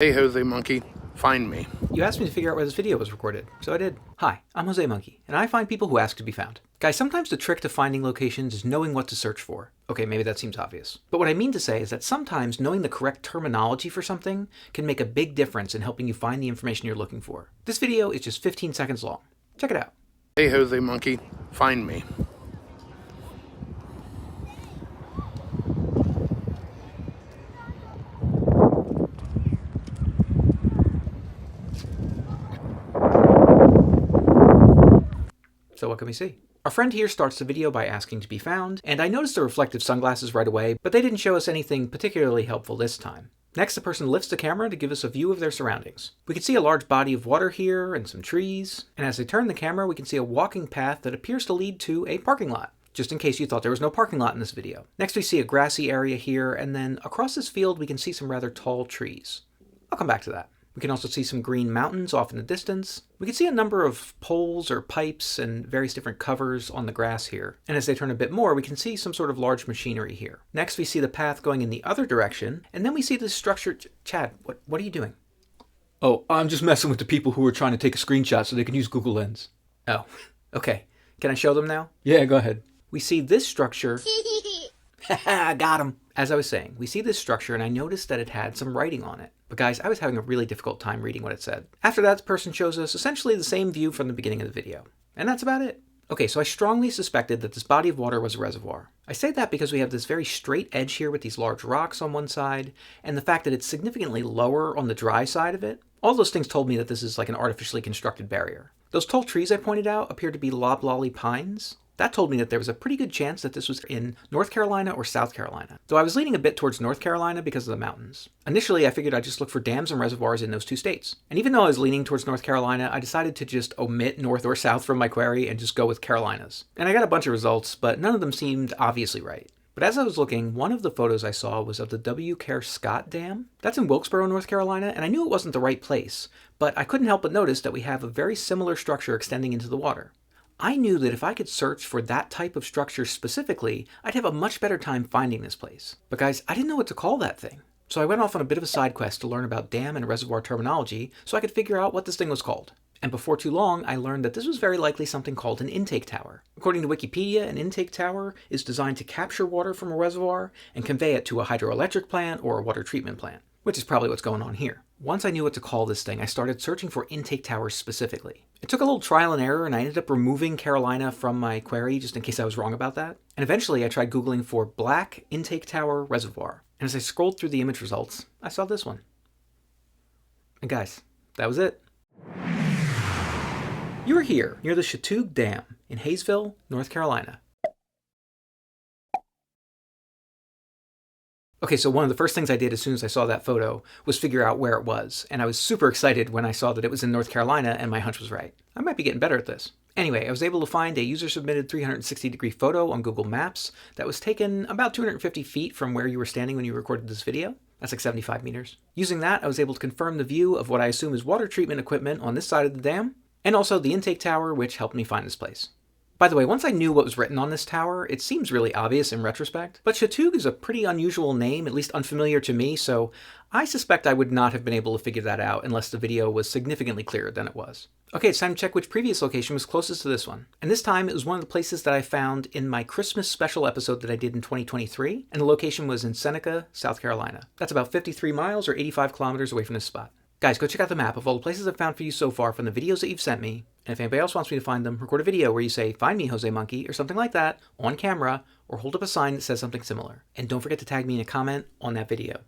Hey Jose Monkey, find me. You asked me to figure out where this video was recorded, so I did. Hi, I'm Jose Monkey, and I find people who ask to be found. Guys, sometimes the trick to finding locations is knowing what to search for. Okay, maybe that seems obvious. But what I mean to say is that sometimes knowing the correct terminology for something can make a big difference in helping you find the information you're looking for. This video is just 15 seconds long. Check it out. Hey Jose Monkey, find me. So what can we see? Our friend here starts the video by asking to be found, and I noticed the reflective sunglasses right away, but they didn't show us anything particularly helpful this time. Next, the person lifts the camera to give us a view of their surroundings. We can see a large body of water here and some trees, and as they turn the camera, we can see a walking path that appears to lead to a parking lot, just in case you thought there was no parking lot in this video. Next, we see a grassy area here, and then across this field, we can see some rather tall trees. I'll come back to that. We can also see some green mountains off in the distance. We can see a number of poles or pipes and various different covers on the grass here. And as they turn a bit more, we can see some sort of large machinery here. Next, we see the path going in the other direction, and then we see this structure. Chad, what are you doing? Oh, I'm just messing with the people who are trying to take a screenshot so they can use Google Lens. Oh, okay. Can I show them now? Yeah, go ahead. We see this structure. Haha, got him. As I was saying, we see this structure and I noticed that it had some writing on it. But guys, I was having a really difficult time reading what it said. After that, the person shows us essentially the same view from the beginning of the video. And that's about it. Okay, so I strongly suspected that this body of water was a reservoir. I say that because we have this very straight edge here with these large rocks on one side, and the fact that it's significantly lower on the dry side of it. All those things told me that this is like an artificially constructed barrier. Those tall trees I pointed out appear to be loblolly pines. That told me that there was a pretty good chance that this was in North Carolina or South Carolina, though I was leaning a bit towards North Carolina because of the mountains. Initially, I figured I'd just look for dams and reservoirs in those two states. And even though I was leaning towards North Carolina, I decided to just omit North or South from my query and just go with Carolinas. And I got a bunch of results, but none of them seemed obviously right. But as I was looking, one of the photos I saw was of the W. Kerr Scott Dam. That's in Wilkesboro, North Carolina, and I knew it wasn't the right place, but I couldn't help but notice that we have a very similar structure extending into the water. I knew that if I could search for that type of structure specifically, I'd have a much better time finding this place. But guys, I didn't know what to call that thing. So I went off on a bit of a side quest to learn about dam and reservoir terminology so I could figure out what this thing was called. And before too long, I learned that this was very likely something called an intake tower. According to Wikipedia, an intake tower is designed to capture water from a reservoir and convey it to a hydroelectric plant or a water treatment plant, which is probably what's going on here. Once I knew what to call this thing, I started searching for intake towers specifically. It took a little trial and error, and I ended up removing Carolina from my query just in case I was wrong about that. And eventually I tried Googling for black intake tower reservoir. And as I scrolled through the image results, I saw this one. And guys, that was it. You are here near the Chatuge Dam in Hayesville, North Carolina. Okay, so one of the first things I did as soon as I saw that photo was figure out where it was, and I was super excited when I saw that it was in North Carolina and my hunch was right. I might be getting better at this. Anyway, I was able to find a user-submitted 360-degree photo on Google Maps that was taken about 250 feet from where you were standing when you recorded this video. That's like 75 meters. Using that, I was able to confirm the view of what I assume is water treatment equipment on this side of the dam, and also the intake tower, which helped me find this place. By the way, once I knew what was written on this tower, it seems really obvious in retrospect, but Chatuge is a pretty unusual name, at least unfamiliar to me, so I suspect I would not have been able to figure that out unless the video was significantly clearer than it was. Okay, it's time to check which previous location was closest to this one. And this time, it was one of the places that I found in my Christmas special episode that I did in 2023, and the location was in Seneca, South Carolina. That's about 53 miles or 85 kilometers away from this spot. Guys, go check out the map of all the places I've found for you so far from the videos that you've sent me, and if anybody else wants me to find them, record a video where you say, "Find me, Jose Monkey," or something like that, on camera, or hold up a sign that says something similar. And don't forget to tag me in a comment on that video.